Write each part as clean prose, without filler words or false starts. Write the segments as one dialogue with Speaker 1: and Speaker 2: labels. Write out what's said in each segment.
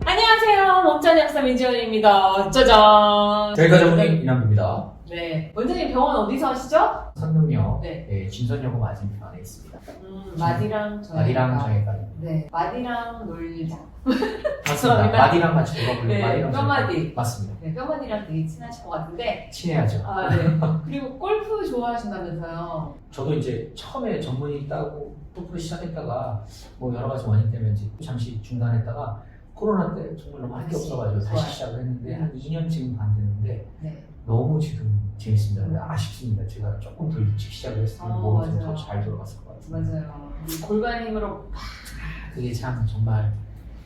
Speaker 1: 안녕하세요. 몸짱 약사 민지원입니다. 짜잔.
Speaker 2: 저희가 전문의 이남입니다.
Speaker 1: 네. 원장님 병원 어디서 하시죠?
Speaker 2: 선릉역
Speaker 1: 네.
Speaker 2: 진선여고 맞은편에 있습니다.
Speaker 1: 마디랑 저희가.
Speaker 2: 마디랑 저희가
Speaker 1: 네. 마디랑 놀자.
Speaker 2: 맞습니다.
Speaker 1: 죄송합니다.
Speaker 2: 마디랑 같이 돌아보는
Speaker 1: 네,
Speaker 2: 마디랑
Speaker 1: 뼈마디.
Speaker 2: 저희가. 맞습니다.
Speaker 1: 네. 뼈마디랑 되게 친하실 것 같은데.
Speaker 2: 친해야죠.
Speaker 1: 아, 네. 그리고 골프 좋아하신다면서요?
Speaker 2: 저도 이제 처음에 전문의 따고 골프를 시작했다가 뭐 여러 가지 원인 때문에 이제 잠시 중단했다가 코로나 때 정말 너무 할 게 없어가지고 다시
Speaker 1: 좋아요.
Speaker 2: 시작을 했는데 한 2년 지금 반 됐는데
Speaker 1: 네.
Speaker 2: 너무 지금 재밌습니다. 근데 아쉽습니다. 제가 조금 더 일찍 시작을 했으면 몸이 좀
Speaker 1: 맞아요.
Speaker 2: 더 잘 돌아갔을 것 같아요.
Speaker 1: 맞아요. 이 골반 힘으로
Speaker 2: 그게 참 정말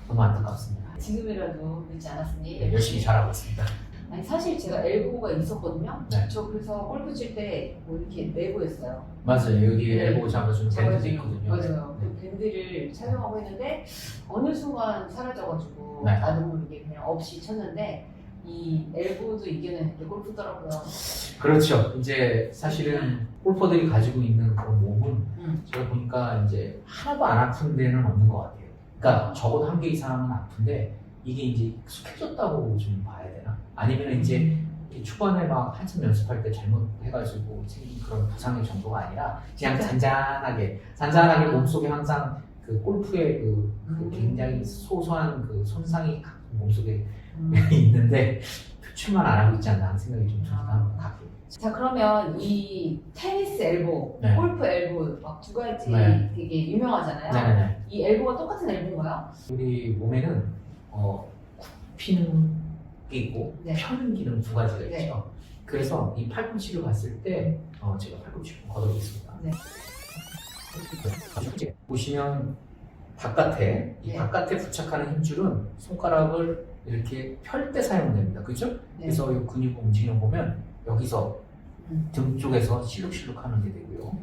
Speaker 2: 너무 안타깝습니다.
Speaker 1: 지금이라도 늦지 않았으니.
Speaker 2: 네, 열심히 잘하고 있습니다.
Speaker 1: 아니 사실 제가 엘보가 있었거든요.
Speaker 2: 네.
Speaker 1: 저 그래서 골프 칠 때 뭐 이렇게 내보였어요.
Speaker 2: 맞아요. 여기
Speaker 1: 네.
Speaker 2: 엘보 잡아주는 밴드도 있거든요.
Speaker 1: 맞아요.
Speaker 2: 네.
Speaker 1: 그 밴드를 착용하고 있는데 어느 순간 사라져가지고
Speaker 2: 네.
Speaker 1: 나도 모르게 그냥 없이 쳤는데 이 엘보도 이겨내는 게 골프더라고요.
Speaker 2: 그렇죠. 이제 사실은 골퍼들이 가지고 있는 그런 몸은 제가 보니까 이제 하나도 안 아픈 데는 없는 것 같아요. 그러니까 적어도 한 개 이상은 아픈데 이게 이제 익숙해졌다고 좀 봐야 되나? 아니면 이제 초반에 막 한참 연습할 때 잘못해가지고 생긴 그런 부상의 정도가 아니라 그냥 잔잔하게 몸속에 항상 그 골프의 그 굉장히 소소한 그 손상이 몸속에 있는데 표출만 안 하고 있지 않나 하는 생각이 좀 들긴 합니다. 가끔.
Speaker 1: 자 그러면 이 테니스 엘보,
Speaker 2: 네.
Speaker 1: 골프 엘보 막 두 가지
Speaker 2: 네.
Speaker 1: 되게 유명하잖아요.
Speaker 2: 네네네.
Speaker 1: 이 엘보가 똑같은 엘보인가요?
Speaker 2: 우리 몸에는 굽히는 게 있고
Speaker 1: 네.
Speaker 2: 펴는 기능 두 가지가 있죠.
Speaker 1: 네.
Speaker 2: 그래서 이 팔꿈치를 봤을 때 제가 팔꿈치를 걷어보겠습니다.
Speaker 1: 네.
Speaker 2: 보시면 바깥에 이
Speaker 1: 네.
Speaker 2: 바깥에 부착하는 힘줄은 손가락을 이렇게 펼 때 사용됩니다. 그죠?
Speaker 1: 네.
Speaker 2: 그래서 이 근육 움직임 보면 여기서
Speaker 1: 음.
Speaker 2: 등 쪽에서 실룩실룩 하는 게 되고요.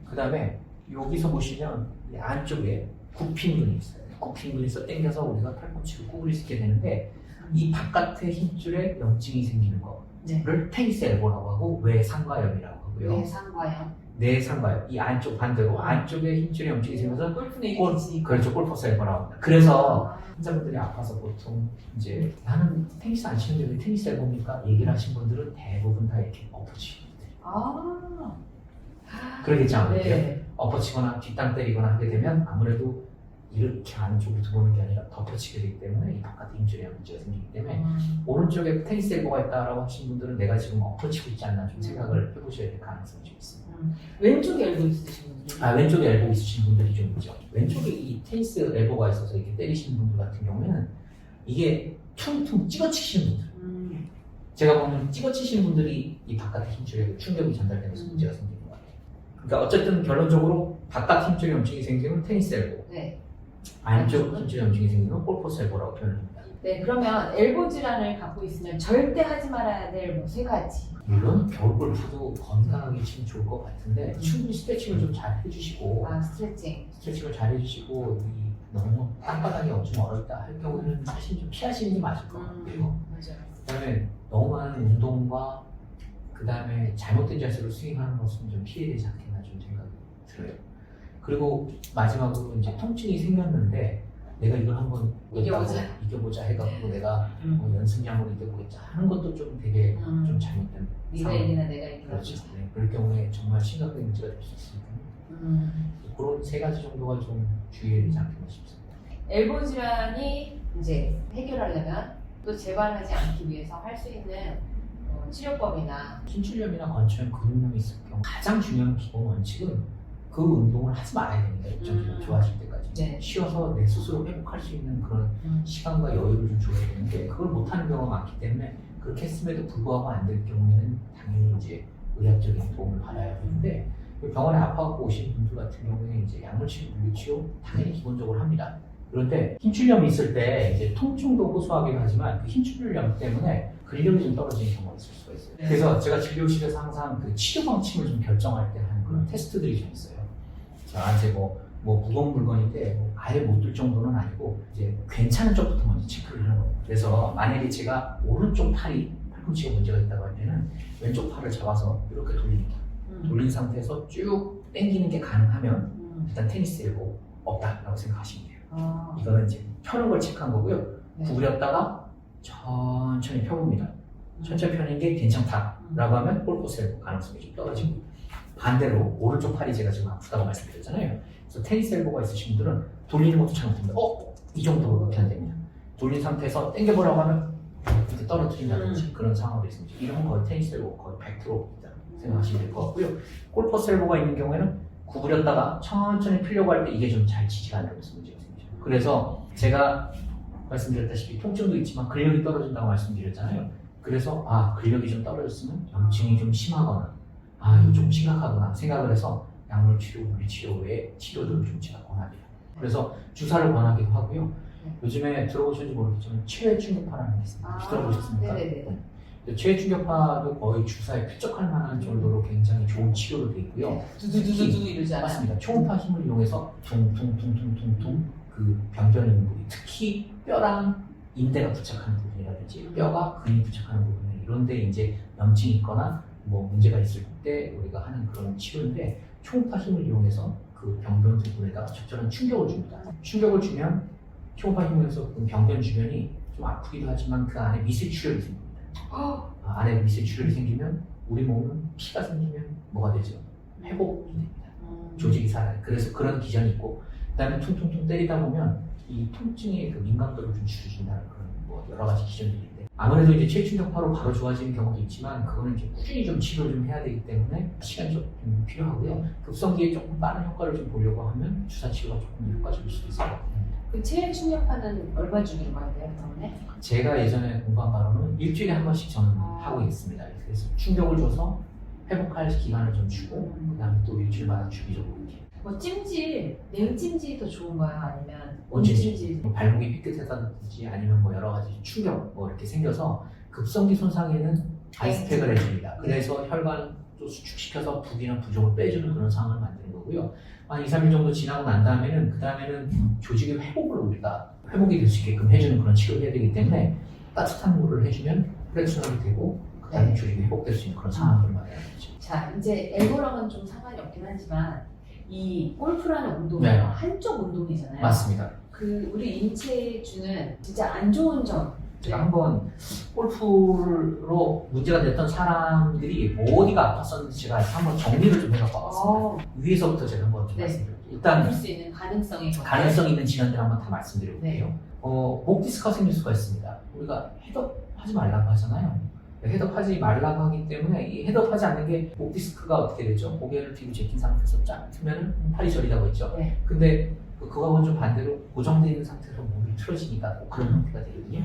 Speaker 2: 그 다음에 여기서 보시면 이 안쪽에 굽힌근이 있어요. 굽힌근에서 당겨서 우리가 팔꿈치를 구부릴 수 있게 되는데 이 바깥의 힘줄에 염증이 생기는 거를 테니스 엘보라고 하고 외상과염이라고 하고요.
Speaker 1: 외상과염.
Speaker 2: 내상과염, 이 안쪽 반대로 안쪽에 힘줄에 염증이 생겨서
Speaker 1: 골프는 이렇게 치니까.
Speaker 2: 그렇죠, 골퍼스 엘보라고 합니다. 그래서 환자분들이 아파서 보통 이제 나는 테니스 안 치는데 왜 테니스 엘보입니까? 얘기를 하신 분들은 대부분 다 이렇게 엎어치시는 분들이
Speaker 1: 아.
Speaker 2: 그러겠지 않을까요?
Speaker 1: 네.
Speaker 2: 엎어치거나 뒷땅 때리거나 하게 되면 아무래도 이렇게 안쪽으로 들어오는 게 아니라 덮어치게 되기 때문에 이 바깥에 힘줄에 문제가 생기기 때문에 오른쪽에 테니스 엘보가 있다라고 하신 분들은 내가 지금 엎어치고 있지 않나 좀 생각을 해보셔야 될 가능성이 좀 있습니다.
Speaker 1: 왼쪽에 엘보 있으신 분들.
Speaker 2: 왼쪽에 엘보 있으신 분들이 좀 있죠. 왼쪽에 이 테니스 엘보가 있어서 이렇게 때리시는 분들 같은 경우에는 이게 퉁퉁 찍어치시는 분들. 제가 보면 찍어치시는 분들이 이 바깥의 힘줄에 충격이 전달되면서 문제가 생기는 것 같아요. 그러니까 어쨌든 결론적으로 바깥 힘줄에 염증이 생기면 테니스 엘보,
Speaker 1: 네.
Speaker 2: 안쪽 힘줄에 염증이 생기면 골퍼스 엘보라고 표현합니다.
Speaker 1: 네, 그러면 엘보 질환을 갖고 있으면 절대 하지 말아야 될 뭐 세 가지.
Speaker 2: 물론 겨울 골프도 건강하게 치면 좋을 것 같은데 충분히 스트레칭을 좀 잘 해주시고 스트레칭을 잘 해주시고 이 너무 땅바닥이 좀 어렵다 할 경우에는 사실 좀 피하시는 게 맞을 것 같고요.
Speaker 1: 맞아요.
Speaker 2: 그다음에 너무 많은 운동과 그다음에 잘못된 자세로 스윙하는 것은 좀 피해야 되지 않겠나 좀 생각이 들어요. 그리고 마지막으로 이제 통증이 생겼는데 내가 이걸 한번 이겨보자 해갖고 내가 뭐 연습량으로 이겨보겠자 하는 것도 좀 되게 좀 잘못된
Speaker 1: 네가 이기나 내가 이기나.
Speaker 2: 그렇죠. 네. 그럴 경우에 정말 심각한 문제가 될 수 있으니까 그런 세 가지 정도가 좀 주의해야 되지 않겠나 싶습니다.
Speaker 1: 엘보 질환이 이제 해결하려면 또 재발하지 않기 위해서 할 수 있는 치료법이나
Speaker 2: 신출염이나 건초염, 근육염이 있을 경우 가장 중요한 기본 원칙은 그 운동을 하지 말아야 됩니다. 일정 정도 좋아질 때까지.
Speaker 1: 네.
Speaker 2: 쉬어서 내 스스로 회복할 수 있는 그런 시간과 여유를 좀 줘야 되는데 그걸 못하는 경우가 많기 때문에 그렇게 했음에도 불구하고 안 될 경우에는 당연히 이제 의학적인 도움을 받아야 되는데 병원에 아파갖고 오신 분들 같은 경우에 이제 약물치료, 물리치료 당연히 기본적으로 합니다. 그런데 힘출염이 있을 때 이제 통증도 호소하긴 하지만 그 힘출염 때문에 근력이 좀 떨어지는 경우가 있을 수가 있어요.
Speaker 1: 네.
Speaker 2: 그래서 제가 진료실에서 항상 그 치료 방침을 좀 결정할 때 하는 그런 테스트들이 좀 있어요. 저한테 뭐 뭐 무거운 물건인데 뭐 아예 못 들 정도는 아니고 이제 괜찮은 쪽부터 먼저 체크를 하는 거예요. 그래서 만약에 제가 오른쪽 팔꿈치에 문제가 있다고 할 때는 왼쪽 팔을 잡아서 이렇게 돌립니다. 돌린 상태에서 쭉 당기는 게 가능하면 일단 테니스 엘보 없다라고 생각하시면 돼요.
Speaker 1: 아.
Speaker 2: 이거는 이제 펴는 걸 체크한 거고요.
Speaker 1: 네.
Speaker 2: 구부렸다가 천천히 펴봅니다. 천천히 펴는 게 괜찮다라고 하면 골프 엘보 가능성이 좀 떨어지고, 반대로 오른쪽 팔이 제가 지금 아프다고 말씀드렸잖아요. 그래서 테니스 엘보가 있으신 분들은 돌리는 것도 잘못됩니다. 이 정도로밖에 안 됩니다. 돌린 상태에서 당겨보라고 하면 이렇게 떨어뜨린다든지 그런 상황도 있습니다. 이런 거 테니스 엘보 거의 100%입니다. 생각하시면 될 것 같고요. 골퍼 엘보가 있는 경우에는 구부렸다가 천천히 피려고 할 때 이게 좀 잘 지지가 않으면서 문제가 생기죠. 그래서 제가 말씀드렸다시피 통증도 있지만 근력이 떨어진다고 말씀드렸잖아요. 그래서 근력이 좀 떨어졌으면 염증이 좀 심하거나 이거 좀 심각하구나 생각을 해서 약물 치료, 물리치료 외에 치료들을 좀 제가 권합니다. 그래서 주사를 권하기도 하고요. 요즘에 들어보셨는지 모르겠지만 최외 충격파라는 게 있습니다. 들어보셨습니까?
Speaker 1: 네네네.
Speaker 2: 최외 충격파도 거의 주사에 쾌적할 만한 정도로 굉장히 좋은 치료로 되어 있고요.
Speaker 1: 두두두두두 이러지 않아요?
Speaker 2: 맞습니다. 초음파 힘을 이용해서 퉁퉁퉁퉁퉁퉁 그 병변 있는 부위, 특히 뼈랑 인대가 부착하는 부분이라든지 뼈가 근이 부착하는 부분, 이런 데 이제 염증이 있거나 뭐 문제가 있을 때 우리가 하는 그런 치료인데, 초음파 힘을 이용해서 그 병변 부분에다가 적절한 충격을 줍니다. 충격을 주면 초음파 힘을 해서 그 병변 주변이 좀 아프기도 하지만 그 안에 미세출혈이 생깁니다. 안에 미세출혈이 생기면 우리 몸은 피가 생기면 뭐가 되죠? 회복이 됩니다. 조직이 살아요. 그래서 그런 기전이 있고, 그다음에 퉁퉁퉁 때리다 보면 이 통증의 그 민감도를 좀 줄여준다는 그런 뭐 여러 가지 기전들이 있는데, 아무래도 이제 최충격파로 바로 좋아지는 경우도 있지만 그거는 이제 꾸준히 좀 치료를 좀 해야 되기 때문에 시간이 좀 필요하고요. 급성기에 조금 빠른 효과를 좀 보려고 하면 주사 치료가 조금 효과적일 수도 있을 것 같아요.
Speaker 1: 그 체외 충격파는 얼마 주기로 많이 돼요, 병원에?
Speaker 2: 제가 예전에 공부한 바로는 일주일에 한 번씩 저는 하고 있습니다. 그래서 충격을 줘서 회복할 기간을 좀 주고, 그다음에 또 일주일마다 주기적으로 이렇게.
Speaker 1: 뭐 찜질, 냉찜질이 더 좋은가요? 아니면
Speaker 2: 온찜질, 발목이 삐끗하다든지 아니면 뭐 여러 가지 충격 뭐 이렇게 생겨서 급성기 손상에는 아이스팩을 해줍니다. 그래서 혈관도 수축시켜서 부기나 부종을 빼주는 그런 상황을 만드는 거고요. 한 2, 3일 정도 지나고 난 다음에는 그 다음에는 조직의 회복을 우리가 회복이 될 수 있게끔 해주는 그런 치료를 해야 되기 때문에 따뜻한 물을 해주면 혈액순환이 되고 그 다음에 조직이 회복될 수 있는 그런 상황을 말하는 거죠.
Speaker 1: 자, 이제 엘보랑은 좀 상관이 없긴 하지만 이 골프라는 운동은
Speaker 2: 네.
Speaker 1: 한쪽 운동이잖아요.
Speaker 2: 맞습니다.
Speaker 1: 그 우리 인체에 주는 진짜 안 좋은 점.
Speaker 2: 제가 한번 골프로 문제가 됐던 사람들이 뭐 어디가 아팠었는지 제가 한번 정리를 좀 해갖고 왔습니다. 위에서부터 제가 한번 좀
Speaker 1: 네.
Speaker 2: 말씀드릴게요. 일단
Speaker 1: 볼수 있는 가능성이
Speaker 2: 가능성 있는 질환들 한번 다 말씀드려볼게요.
Speaker 1: 네.
Speaker 2: 목 디스크가 생길 수가 있습니다. 우리가 헤드업 하지 말라고 하잖아요. 헤드업 하지 말라고 하기 때문에 이 헤드업 하지 않는 게 목 디스크가 어떻게 되죠? 고개를 뒤로 제낀 상태에서 쫙 틀면 팔이 저리다고 했죠.
Speaker 1: 네.
Speaker 2: 근데 그거하고는 좀 반대로 고정되어 있는 상태에서 목이 틀어지니까 꼭 그런 형태가 되거든요.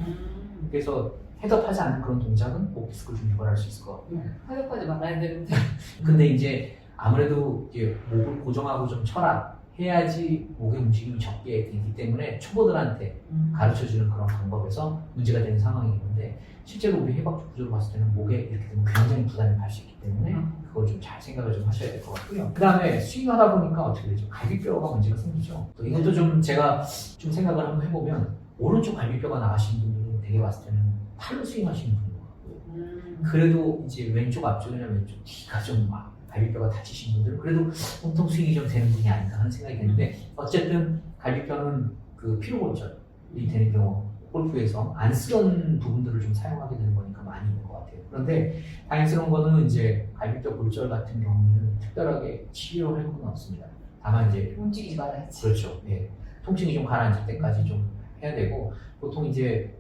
Speaker 2: 그래서 헤드업하지 않는 그런 동작은 목 디스크를 좀 유발할 수 있을 것 같고요.
Speaker 1: 하격하지 말아야 되는데.
Speaker 2: 근데 이제 아무래도 이제 목을 고정하고 좀 쳐라 해야지 목의 움직임이 적게 되기 때문에 초보들한테 가르쳐주는 그런 방법에서 문제가 되는 상황이 있는데, 실제로 우리 해박적 구조로 봤을 때는 목에 이렇게 되면 굉장히 부담이 갈 수 있기 때문에 그걸 좀 잘 생각을 좀 하셔야 될 것 같고요. 그 다음에 스윙하다 보니까 어떻게 되죠? 갈비뼈가 문제가 생기죠. 또 이것도 좀 제가 좀 생각을 한번 해보면 오른쪽 갈비뼈가 나가시는 분들은 되게 봤을 때는 팔로 스윙하시는 분인 것 같고요. 그래도 이제 왼쪽 앞쪽이나 왼쪽 뒤가 좀 막 갈비뼈가 다치신 분들은 그래도 몸통 스윙이 좀 되는 분이 아닌가 하는 생각이 드는데, 어쨌든 갈비뼈는 그 피로골절이 되는 경우 골프에서 안쓰러운 부분들을 좀 사용하게 되는 거니까 많이 있는 것 같아요. 그런데 다행스러운 거는 이제 갈비뼈 골절 같은 경우는 특별하게 치료할 건 없습니다. 다만 이제
Speaker 1: 움직이지 말아야지.
Speaker 2: 그렇죠. 예. 통증이 좀 가라앉을 때까지 좀 해야 되고, 보통 이제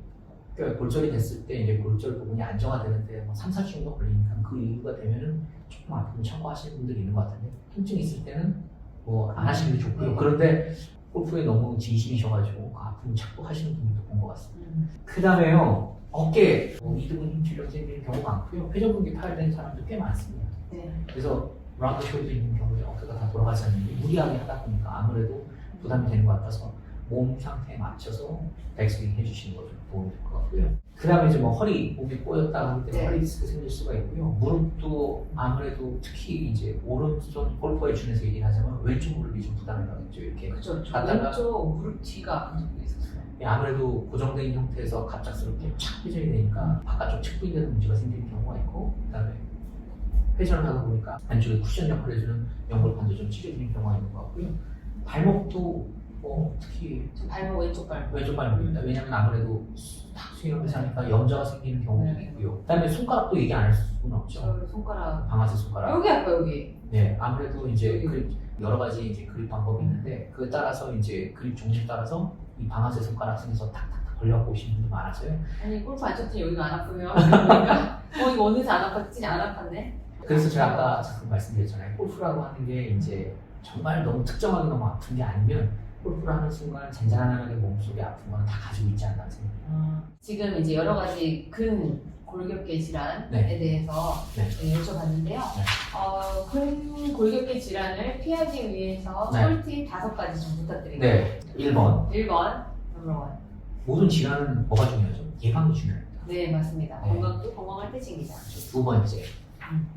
Speaker 2: 골절이 됐을 때 이제 골절 부분이 안정화되는데 뭐 3, 4주 정도 걸리니까 그 이유가 되면은 조금 아픔을 참고하시는 분들이 있는 것 같은데, 통증이 있을 때는 뭐 안 하시는 게 좋고요. 그런데 골프에 너무 진심이셔가지고 그 아픔을 참고 하시는 분들도 본 것 같습니다. 그 다음에요, 어깨 이두근 질병 생기는 경우 많고요. 회전근개 파열된 사람도 꽤 많습니다.
Speaker 1: 네.
Speaker 2: 그래서 라운드 숄더 있는 경우에 어깨가 다 돌아가지 않는데 무리하게 하다 보니까 아무래도 부담이 되는 것 같아서 몸 상태에 맞춰서 백스윙 해주시는 것도 도움이 될 것 같고요. 그 다음에 이제 뭐 허리, 몸이 꼬였다 하기 때문에
Speaker 1: 네.
Speaker 2: 허리 디스크 생길 수가 있고요. 무릎도 아무래도 특히 이제 오른손 골퍼에 준해서 얘기를 하자면 왼쪽 무릎이 좀 부담이 가겠죠. 이렇게
Speaker 1: 그죠. 저
Speaker 2: 갔다가
Speaker 1: 왼쪽 무릎 뒤가 아픈 적도 있었어요.
Speaker 2: 아무래도 고정된 형태에서 갑작스럽게 착 회전이 되니까 바깥쪽 측부인에도 문제가 생기는 경우가 있고, 그 다음에 회전을 하다 보니까 안쪽에 쿠션 역할을 해주는 연골판도 좀 찢어지는 경우가 있는 것 같고요. 발목도 특히
Speaker 1: 저 발목 왼쪽 발목.
Speaker 2: 왼쪽 발목입니다. 왜냐면 아무래도 탁 스윙하면서 하니까 염좌가 생기는 경우도
Speaker 1: 네.
Speaker 2: 있고요. 그 다음에 손가락도 얘기 안 할 수는 없죠.
Speaker 1: 저 손가락.
Speaker 2: 방아쇠 손가락.
Speaker 1: 여기 아파 여기.
Speaker 2: 네, 아무래도 이제
Speaker 1: 여기.
Speaker 2: 그립, 여러 가지 이제 그립 방법이 있는데 그에 따라서 이제 그립 종류에 따라서 이 방아쇠 손가락 중에서 탁탁탁 걸려갖고 오시는 분들 많아서요.
Speaker 1: 아니 골프 안 쳤더니 여기가 안 아프면 그러니까 이거 어느새 안 아팠지? 안 아팠네.
Speaker 2: 그래서 제가 아까 잠깐 말씀드렸잖아요. 골프라고 하는 게 이제 정말 너무 특정하게 너무 아픈 게 아니면 골프를 하는 순간 잔잔하게 몸속에 아픈 거는 다 가지고 있지 않나 생각해요.
Speaker 1: 지금 이제 여러 가지 근 골격계 질환에
Speaker 2: 네.
Speaker 1: 대해서
Speaker 2: 네.
Speaker 1: 여쭤봤는데요. 근 골격계 질환을 피하기 위해서
Speaker 2: 네.
Speaker 1: 꿀팁 5가지 좀 부탁드립니다.
Speaker 2: 네, 1번.
Speaker 1: 1번, 넘버 1.
Speaker 2: 모든 질환은 뭐가 중요하죠? 예방이 중요합니다.
Speaker 1: 네, 맞습니다.
Speaker 2: 네.
Speaker 1: 건강도 건강할 때 챙기자.
Speaker 2: 두 번째,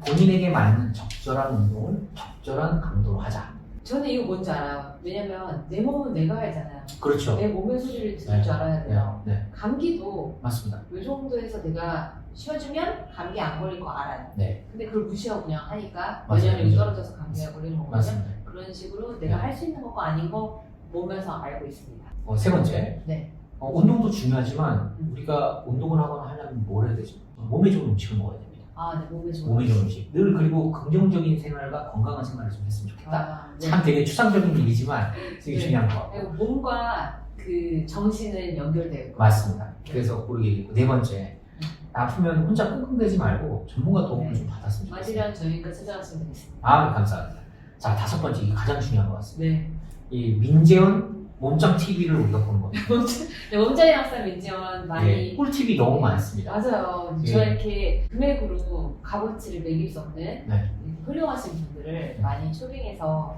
Speaker 2: 본인에게 맞는 적절한 운동을 적절한 강도로 하자.
Speaker 1: 저는 이거 뭔지 알아요. 왜냐면 내 몸은 내가 알잖아요.
Speaker 2: 그렇죠.
Speaker 1: 내 몸의 소리를 들을
Speaker 2: 네.
Speaker 1: 줄 알아야 돼요.
Speaker 2: 네,
Speaker 1: 감기도
Speaker 2: 맞습니다.
Speaker 1: 이 정도에서 내가 쉬어주면 감기 안 걸릴 거 알아요.
Speaker 2: 네,
Speaker 1: 근데 그걸 무시하고 그냥 하니까
Speaker 2: 맞아요.
Speaker 1: 면역력이 떨어져서 감기가 걸리는 거거든요.
Speaker 2: 맞습니다.
Speaker 1: 그런 식으로 내가
Speaker 2: 네.
Speaker 1: 할 수 있는 거가 아닌 거 몸에서 알고 있습니다.
Speaker 2: 세 번째,
Speaker 1: 네.
Speaker 2: 운동도 중요하지만 우리가 운동을 하거나 하려면 뭘 해야 되죠? 몸에 좋은 음식을 먹어야 됩니다.
Speaker 1: 아, 네, 몸에 좋은
Speaker 2: 몸에 좋은 음식. 늘 그리고 긍정적인 생활과 건강한 생활을 좀 했으면 좋겠다.
Speaker 1: 아, 네.
Speaker 2: 참 되게 추상적인 얘기지만 되게
Speaker 1: 네.
Speaker 2: 중요한 것 같고.
Speaker 1: 그리고 몸과 그 정신은 연결되어 있고.
Speaker 2: 맞습니다. 그래서 고르게 얘기했고 네 번째, 아프면 혼자 끙끙대지 말고 전문가 도움을
Speaker 1: 네.
Speaker 2: 좀 받았으면 좋겠어요.
Speaker 1: 맞으면 저희가 찾아갔으면 되겠습니다.
Speaker 2: 아, 감사합니다. 자, 5번째, 이게 가장 중요한 것 같습니다.
Speaker 1: 네.
Speaker 2: 이 민재원 몸짱 TV를 우리가 보는 겁니다.
Speaker 1: 네, 원장이 항상 민지원 많이.
Speaker 2: 예, 꿀팁이 너무 많습니다.
Speaker 1: 맞아요.
Speaker 2: 예.
Speaker 1: 저 이렇게 금액으로 값어치를 매길 수 없는
Speaker 2: 네.
Speaker 1: 이렇게 훌륭하신 분들을 많이 초빙해서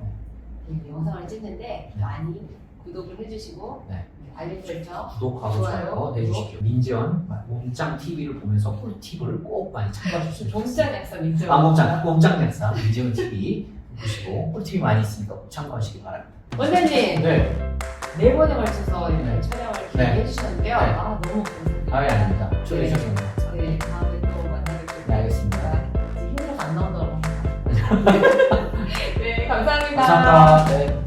Speaker 1: 이렇게 영상을 찍는데 많이 구독을 해주시고
Speaker 2: 네.
Speaker 1: 알림 설정
Speaker 2: 구독하고 좋아요 해주시고요. 민재원 몸짱 TV를 보면서 꿀팁을 꼭 많이 참고하셨으면 좋겠습니다.
Speaker 1: 몸짱 약사 민지원.
Speaker 2: 몸짱 약사 민재원 TV 보시고 꿀팁이 많이 있으니까 꼭 참고하시기 바랍니다.
Speaker 1: 원장님
Speaker 2: 네.
Speaker 1: 4번에 걸쳐서 이렇게
Speaker 2: 네.
Speaker 1: 촬영을 기대해
Speaker 2: 네.
Speaker 1: 주셨는데요.
Speaker 2: 네.
Speaker 1: 아 너무 감사합니다.
Speaker 2: 아닙니다. 초대해 주셔서 감사합니다.
Speaker 1: 네, 다음에 또 만나뵙겠습니다.
Speaker 2: 네, 알겠습니다.
Speaker 1: 이제 힘들어서 안 나온다고 합니다. 네, 감사합니다.
Speaker 2: 감사합니다. 네.